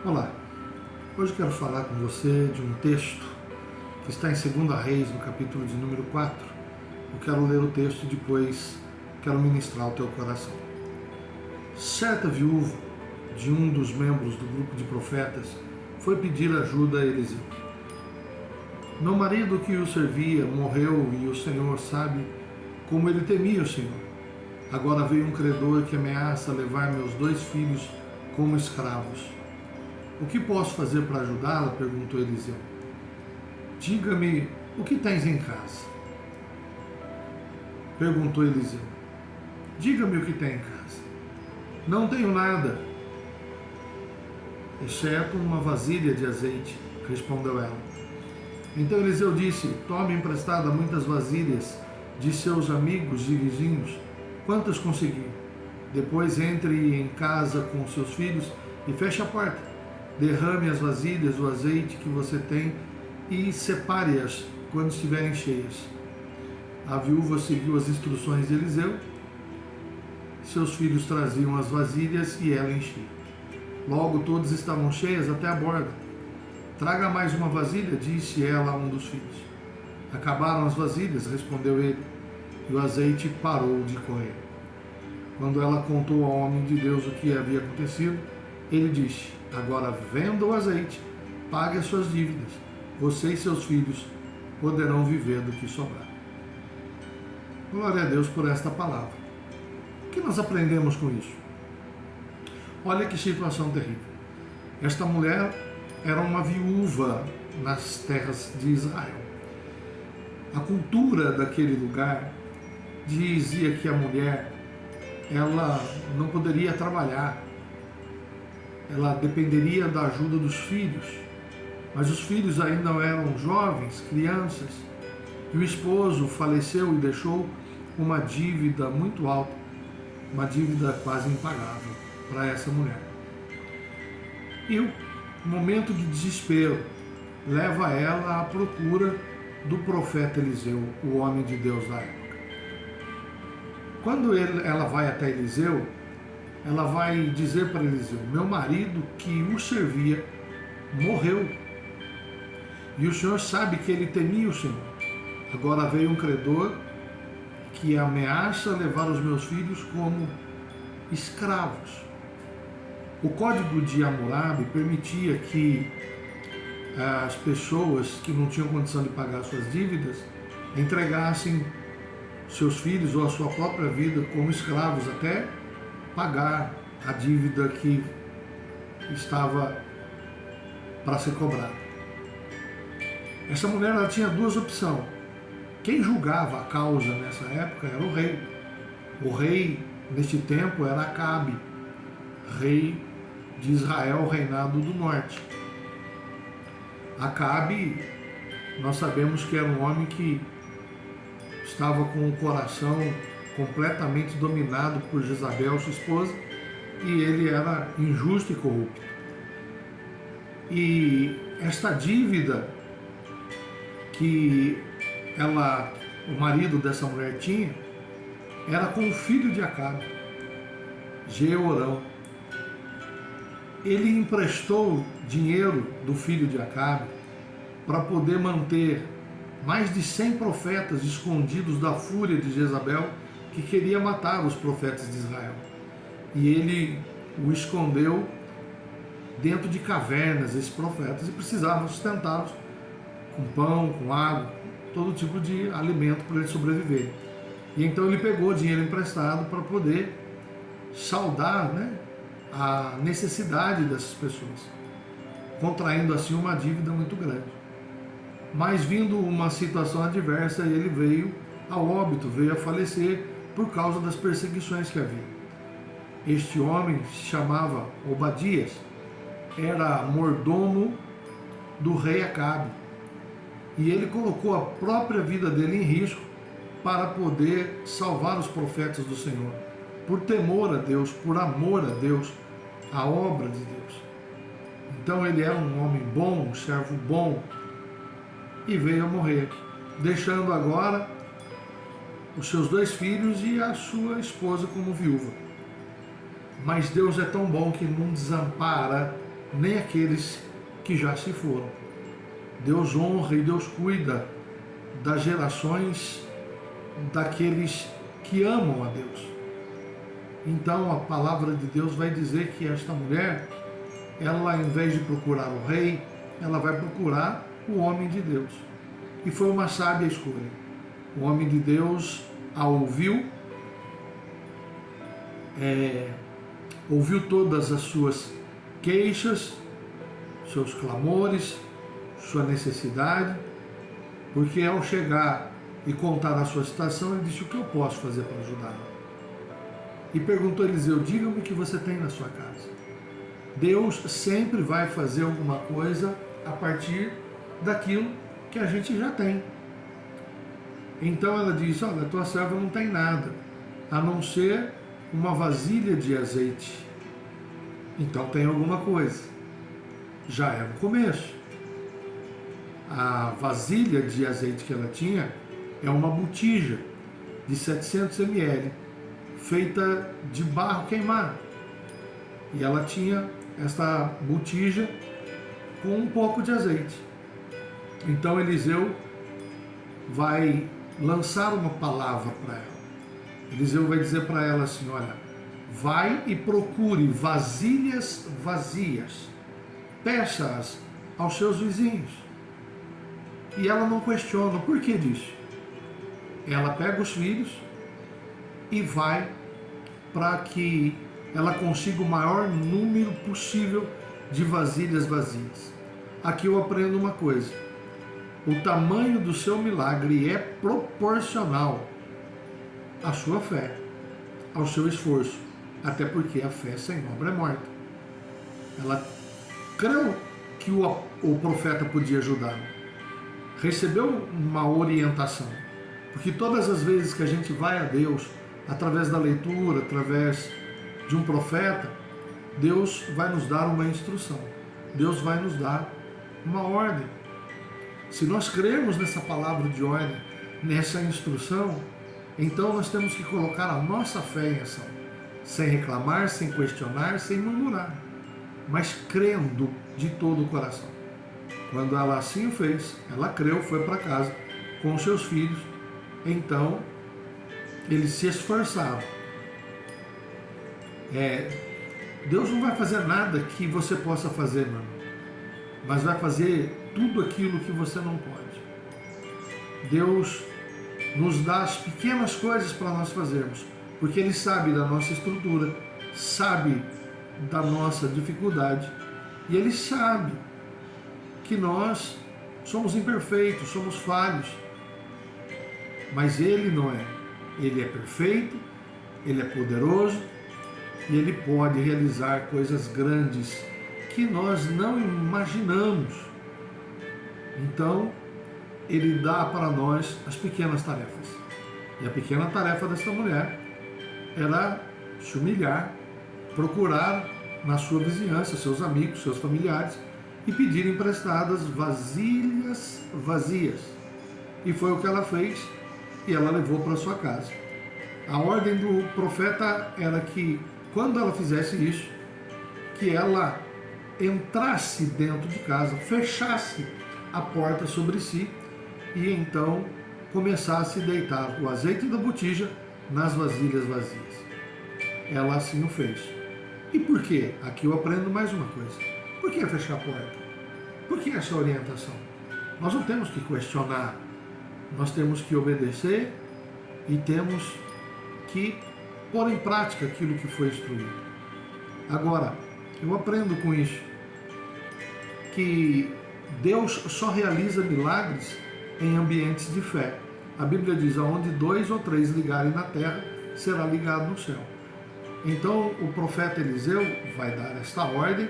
Olá, hoje quero falar com você de um texto que está em 2 Reis, no capítulo de número 4. Eu quero ler o texto e depois quero ministrar ao teu coração. Certa viúva de um dos membros do grupo de profetas foi pedir ajuda a Eliseu. Meu marido que o servia morreu e o Senhor sabe como ele temia o Senhor. Agora veio um credor que ameaça levar meus 2 filhos como escravos. O que posso fazer para ajudá-la? Perguntou Eliseu. Diga-me, o que tens em casa? Perguntou Eliseu. Diga-me o que tem em casa. Não tenho nada, exceto uma vasilha de azeite, respondeu ela. Então Eliseu disse, tome emprestada muitas vasilhas de seus amigos e vizinhos, quantas conseguir. Depois entre em casa com seus filhos e feche a porta. Derrame as vasilhas, o azeite que você tem e separe-as quando estiverem cheias. A viúva seguiu as instruções de Eliseu. Seus filhos traziam as vasilhas e ela enchia. Logo todas estavam cheias até a borda. Traga mais uma vasilha, disse ela a um dos filhos. Acabaram as vasilhas, respondeu ele, e o azeite parou de correr. Quando ela contou ao homem de Deus o que havia acontecido, ele disse, agora venda o azeite, pague as suas dívidas, você e seus filhos poderão viver do que sobrar. Glória a Deus por esta palavra. O que nós aprendemos com isso? Olha que situação terrível. Esta mulher era uma viúva nas terras de Israel. A cultura daquele lugar dizia que a mulher ela não poderia trabalhar, ela dependeria da ajuda dos filhos, mas os filhos ainda eram jovens, crianças, e o esposo faleceu e deixou uma dívida muito alta, uma dívida quase impagável para essa mulher. E o momento de desespero leva ela à procura do profeta Eliseu, o homem de Deus da época. Quando ela vai até Eliseu, ela vai dizer para Eliseu, meu marido que o servia morreu. E o Senhor sabe que ele temia o Senhor. Agora veio um credor que ameaça levar os meus filhos como escravos. O código de Hammurabi permitia que as pessoas que não tinham condição de pagar suas dívidas entregassem seus filhos ou a sua própria vida como escravos até pagar a dívida que estava para ser cobrada. Essa mulher ela tinha 2 opções. Quem julgava a causa nessa época era o rei. O rei, neste tempo, era Acabe, rei de Israel, reinado do norte. Acabe, nós sabemos que era um homem que estava com o coração completamente dominado por Jezabel, sua esposa, e ele era injusto e corrupto. E esta dívida que o marido dessa mulher tinha, era com o filho de Acabe, Jeorão. Ele emprestou dinheiro do filho de Acabe para poder manter mais de 100 profetas escondidos da fúria de Jezabel, que queria matar os profetas de Israel. E ele o escondeu dentro de cavernas, esses profetas, e precisavam sustentá-los com pão, com água, todo tipo de alimento para eles sobreviverem. E então ele pegou dinheiro emprestado para poder saldar, a necessidade dessas pessoas, contraindo assim uma dívida muito grande. Mas vindo uma situação adversa, ele veio ao óbito, veio a falecer por causa das perseguições que havia. Este homem se chamava Obadias, era mordomo do rei Acabe, e ele colocou a própria vida dele em risco para poder salvar os profetas do Senhor, por temor a Deus, por amor a Deus, a obra de Deus. Então ele era um homem bom, um servo bom, e veio a morrer, deixando agora os seus 2 filhos e a sua esposa como viúva. Mas Deus é tão bom que não desampara nem aqueles que já se foram. Deus honra e Deus cuida das gerações daqueles que amam a Deus. Então a palavra de Deus vai dizer que esta mulher, ela, em vez de procurar o rei, ela vai procurar o homem de Deus. E foi uma sábia escolha. O homem de Deus a ouviu, ouviu todas as suas queixas, seus clamores, sua necessidade, porque ao chegar e contar a sua situação, ele disse: o que eu posso fazer para ajudá-la? E perguntou a Eliseu: diga-me o que você tem na sua casa. Deus sempre vai fazer alguma coisa a partir daquilo que a gente já tem. Então ela disse: olha, tua serva não tem nada, a não ser uma vasilha de azeite. Então tem alguma coisa. Já é um começo. A vasilha de azeite que ela tinha é uma botija de 700 ml, feita de barro queimado. E ela tinha essa botija com um pouco de azeite. Então Eliseu vai lançar uma palavra para ela. Eliseu vai dizer para ela assim: olha, vai e procure vasilhas vazias, peça-as aos seus vizinhos. E ela não questiona o porquê disso. Ela pega os filhos e vai para que ela consiga o maior número possível de vasilhas vazias. Aqui eu aprendo uma coisa: o tamanho do seu milagre é proporcional à sua fé, ao seu esforço, até porque a fé sem obra é morta. Ela creu que o profeta podia ajudá-la, recebeu uma orientação, porque todas as vezes que a gente vai a Deus, através da leitura, através de um profeta, Deus vai nos dar uma instrução, Deus vai nos dar uma ordem. Se nós cremos nessa palavra de ordem, nessa instrução, então nós temos que colocar a nossa fé em ação, sem reclamar, sem questionar, sem murmurar, mas crendo de todo o coração. Quando ela assim o fez, ela creu, foi para casa com os seus filhos. Então eles se esforçavam. Deus não vai fazer nada que você possa fazer, meu irmão, mas vai fazer tudo aquilo que você não pode. Deus nos dá as pequenas coisas para nós fazermos, porque Ele sabe da nossa estrutura, sabe da nossa dificuldade, e Ele sabe que nós somos imperfeitos, somos falhos, mas Ele não é. Ele é perfeito, Ele é poderoso e Ele pode realizar coisas grandes que nós não imaginamos. Então, Ele dá para nós as pequenas tarefas. E a pequena tarefa desta mulher era se humilhar, procurar na sua vizinhança, seus amigos, seus familiares, e pedir emprestadas vasilhas vazias. E foi o que ela fez, e ela levou para sua casa. A ordem do profeta era que, quando ela fizesse isso, que ela entrasse dentro de casa, fechasse a porta sobre si, e então começasse a deitar o azeite da botija nas vasilhas vazias. Ela assim o fez. E por quê? Aqui eu aprendo mais uma coisa. Por que fechar a porta? Por que essa orientação? Nós não temos que questionar, nós temos que obedecer e temos que pôr em prática aquilo que foi instruído. Agora, eu aprendo com isso que Deus só realiza milagres em ambientes de fé. A Bíblia diz: aonde 2 ou 3 ligarem na terra, será ligado no céu. Então o profeta Eliseu vai dar esta ordem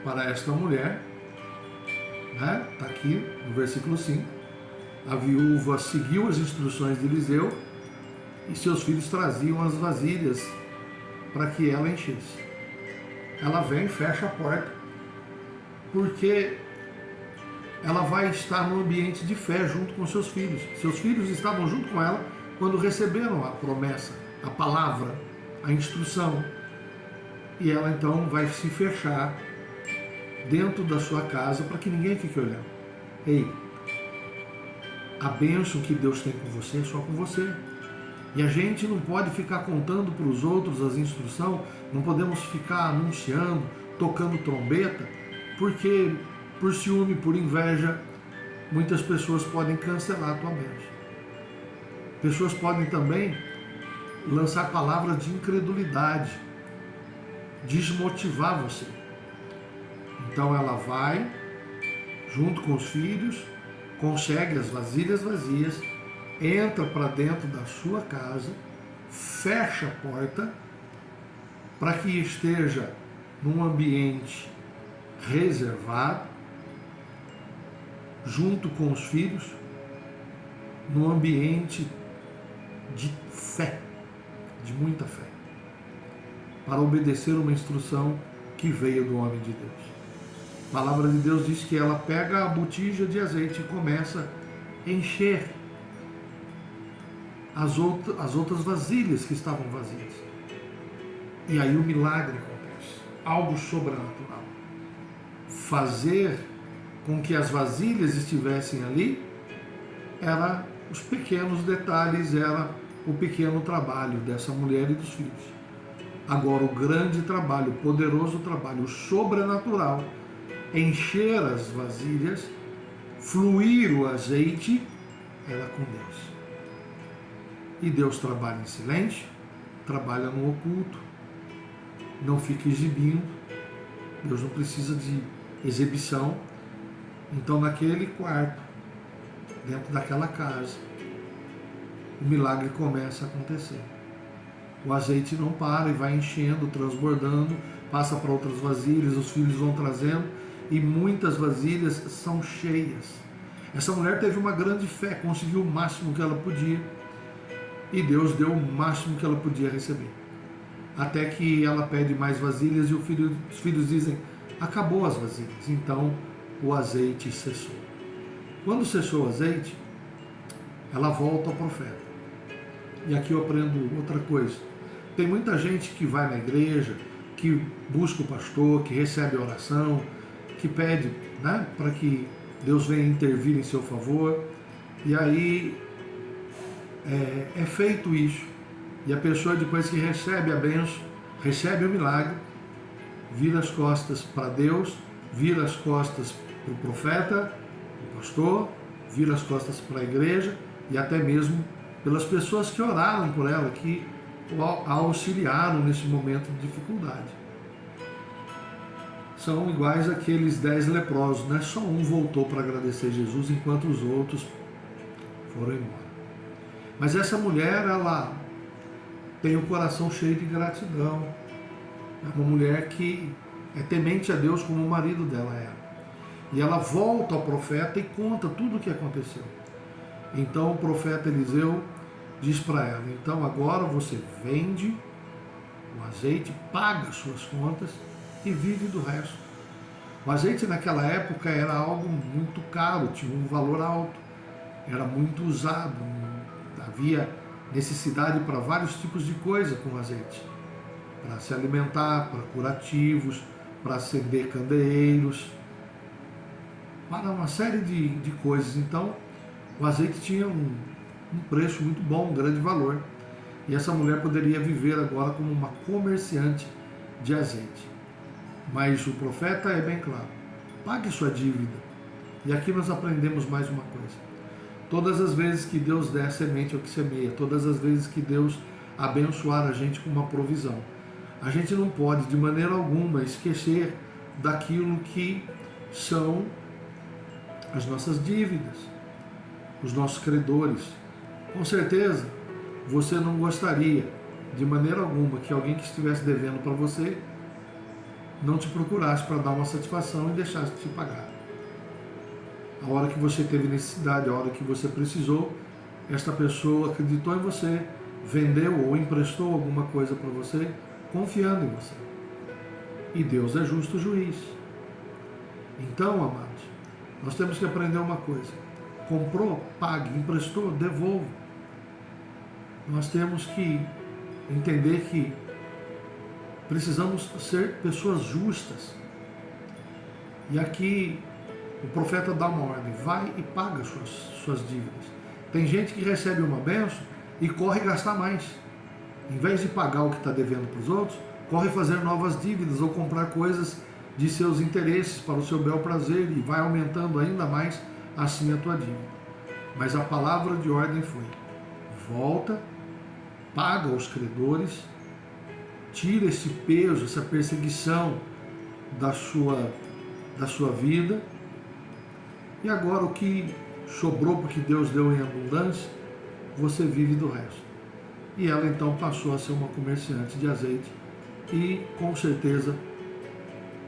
para esta mulher, né? Está aqui no versículo 5. A viúva seguiu as instruções de Eliseu e seus filhos traziam as vasilhas para que ela enchesse. Ela vem e fecha a porta, porque ela vai estar no ambiente de fé junto com seus filhos. Seus filhos estavam junto com ela quando receberam a promessa, a palavra, a instrução. E ela então vai se fechar dentro da sua casa para que ninguém fique olhando. Ei, a bênção que Deus tem com você é só com você. E a gente não pode ficar contando para os outros as instruções, não podemos ficar anunciando, tocando trombeta, porque por ciúme, por inveja, muitas pessoas podem cancelar a tua bênção. Pessoas podem também lançar palavras de incredulidade, desmotivar você. Então ela vai, junto com os filhos, consegue as vasilhas vazias, entra para dentro da sua casa, fecha a porta, para que esteja num ambiente reservado, junto com os filhos, num ambiente de fé, de muita fé, para obedecer uma instrução que veio do homem de Deus. A palavra de Deus diz que ela pega a botija de azeite e começa a encher as outras vasilhas que estavam vazias. E aí o milagre acontece, algo sobrenatural. Fazer com que as vasilhas estivessem ali era os pequenos detalhes, era o pequeno trabalho dessa mulher e dos filhos. Agora o grande trabalho, o poderoso trabalho, o sobrenatural, encher as vasilhas, fluir o azeite, era com Deus. E Deus trabalha em silêncio, trabalha no oculto, não fica exibindo. Deus não precisa de exibição. Então naquele quarto, dentro daquela casa, o milagre começa a acontecer. O azeite não para e vai enchendo, transbordando, passa para outras vasilhas, os filhos vão trazendo e muitas vasilhas são cheias. Essa mulher teve uma grande fé, conseguiu o máximo que ela podia e Deus deu o máximo que ela podia receber. Até que ela pede mais vasilhas e os filhos dizem: acabou as vasilhas. Então o azeite cessou. Quando cessou o azeite, ela volta ao profeta. E aqui eu aprendo outra coisa. Tem muita gente que vai na igreja, que busca o pastor, que recebe a oração, que pede, né, para que Deus venha intervir em seu favor. E aí é feito isso. E a pessoa, depois que recebe a bênção, recebe o milagre, vira as costas para Deus, vira as costas para o profeta, o pastor, vira as costas para a igreja e até mesmo pelas pessoas que oraram por ela, que a auxiliaram nesse momento de dificuldade. São iguais àqueles 10 leprosos, né? Só um voltou para agradecer Jesus, enquanto os outros foram embora. Mas essa mulher, ela tem o coração cheio de gratidão. É uma mulher que é temente a Deus como o marido dela era. E ela volta ao profeta e conta tudo o que aconteceu. Então o profeta Eliseu diz para ela: então agora você vende o azeite, paga as suas contas e vive do resto. O azeite naquela época era algo muito caro, tinha um valor alto, era muito usado, havia necessidade para vários tipos de coisa com azeite, para se alimentar, para curativos, para acender candeeiros, para uma série de coisas. Então o azeite tinha um preço muito bom, um grande valor. E essa mulher poderia viver agora como uma comerciante de azeite. Mas o profeta é bem claro: pague sua dívida. E aqui nós aprendemos mais uma coisa. Todas as vezes que Deus der semente ao que semeia, todas as vezes que Deus abençoar a gente com uma provisão, a gente não pode de maneira alguma esquecer daquilo que são as nossas dívidas, os nossos credores. Com certeza, você não gostaria de maneira alguma que alguém que estivesse devendo para você não te procurasse para dar uma satisfação e deixasse de te pagar. A hora que você teve necessidade, a hora que você precisou, esta pessoa acreditou em você, vendeu ou emprestou alguma coisa para você, confiando em você. E Deus é justo juiz. Então, amados, nós temos que aprender uma coisa: comprou, pague, emprestou, devolva. Nós temos que entender que precisamos ser pessoas justas. E aqui o profeta dá uma ordem: vai e paga suas dívidas. Tem gente que recebe uma bênção e corre gastar mais. Em vez de pagar o que está devendo para os outros, corre fazer novas dívidas ou comprar coisas de seus interesses para o seu bel prazer, e vai aumentando ainda mais assim a tua dívida. Mas a palavra de ordem foi: volta, paga aos credores, tira esse peso, essa perseguição da sua vida, e agora o que sobrou, porque Deus deu em abundância, você vive do resto. E ela então passou a ser uma comerciante de azeite e com certeza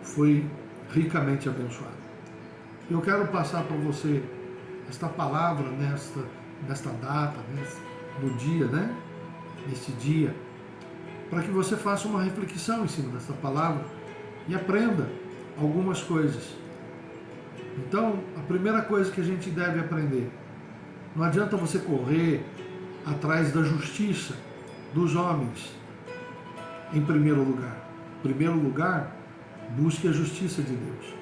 foi ricamente abençoada. Eu quero passar para você esta palavra nesta data, no dia, neste dia, para que você faça uma reflexão em cima dessa palavra e aprenda algumas coisas. Então, a primeira coisa que a gente deve aprender: não adianta você correr atrás da justiça dos homens em primeiro lugar. Em primeiro lugar, busque a justiça de Deus.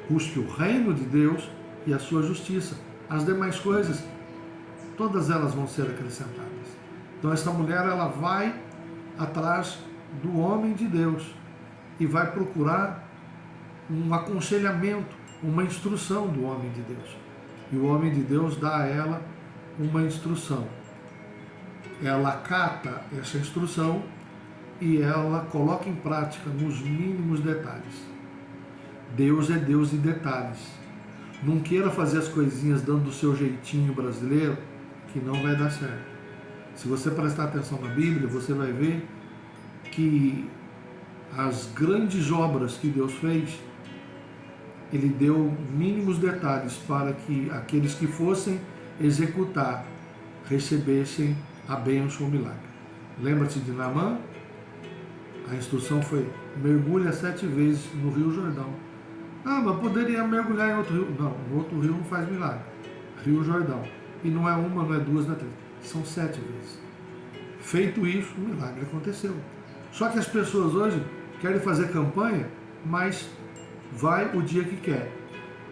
Busque o reino de Deus e a sua justiça. As demais coisas, todas elas vão ser acrescentadas. Então esta mulher, ela vai atrás do homem de Deus e vai procurar um aconselhamento, uma instrução do homem de Deus. E o homem de Deus dá a ela uma instrução. Ela acata essa instrução e ela coloca em prática nos mínimos detalhes. Deus é Deus de detalhes. Não queira fazer as coisinhas dando o seu jeitinho brasileiro, que não vai dar certo. Se você prestar atenção na Bíblia, você vai ver que as grandes obras que Deus fez, Ele deu mínimos detalhes para que aqueles que fossem executar recebessem a bênção ou milagre. Lembra-se de Naamã? A instrução foi: mergulha 7 vezes no Rio Jordão. Ah, mas poderia mergulhar em outro rio. Não, no outro rio não faz milagre. Rio Jordão. E não é uma, não é duas, não é 3. São 7 vezes. Feito isso, o milagre aconteceu. Só que as pessoas hoje querem fazer campanha, mas vai o dia que quer.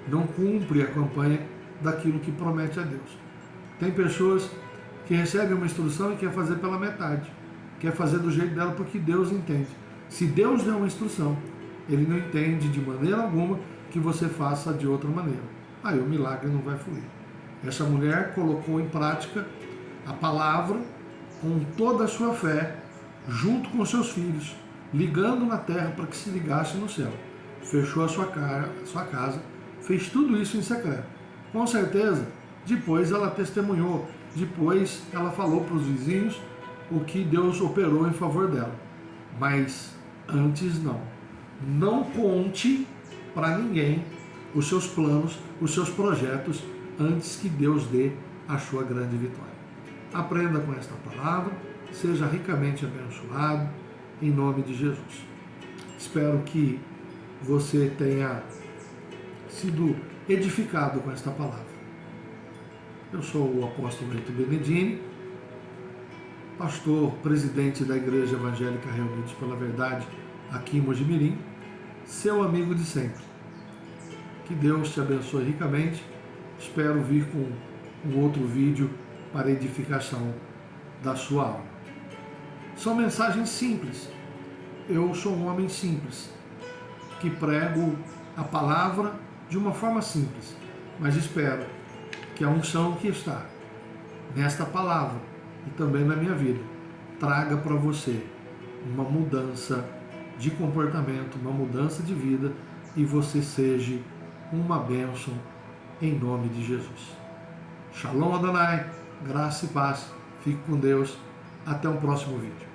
Não cumpre a campanha daquilo que promete a Deus. Tem pessoas que recebem uma instrução e quer fazer pela metade. Quer fazer do jeito dela porque Deus entende. Se Deus deu uma instrução, Ele não entende de maneira alguma que você faça de outra maneira. Aí o milagre não vai fluir. Essa mulher colocou em prática a palavra com toda a sua fé, junto com seus filhos, ligando na terra para que se ligasse no céu. Fechou a sua casa, fez tudo isso em secreto. Com certeza, depois ela testemunhou, depois ela falou para os vizinhos o que Deus operou em favor dela. Mas antes não. Não conte para ninguém os seus planos, os seus projetos, antes que Deus dê a sua grande vitória. Aprenda com esta palavra, seja ricamente abençoado, em nome de Jesus. Espero que você tenha sido edificado com esta palavra. Eu sou o apóstolo Rito Benedini, pastor, presidente da Igreja Evangélica Reunidos pela Verdade, aqui em Mojimirim, seu amigo de sempre. Que Deus te abençoe ricamente. Espero vir com um outro vídeo para edificação da sua alma. São mensagens simples. Eu sou um homem simples, que prego a palavra de uma forma simples, mas espero que a unção que está nesta palavra e também na minha vida traga para você uma mudança de comportamento, uma mudança de vida, e você seja uma bênção em nome de Jesus. Shalom Adonai, graça e paz, fique com Deus, até o próximo vídeo.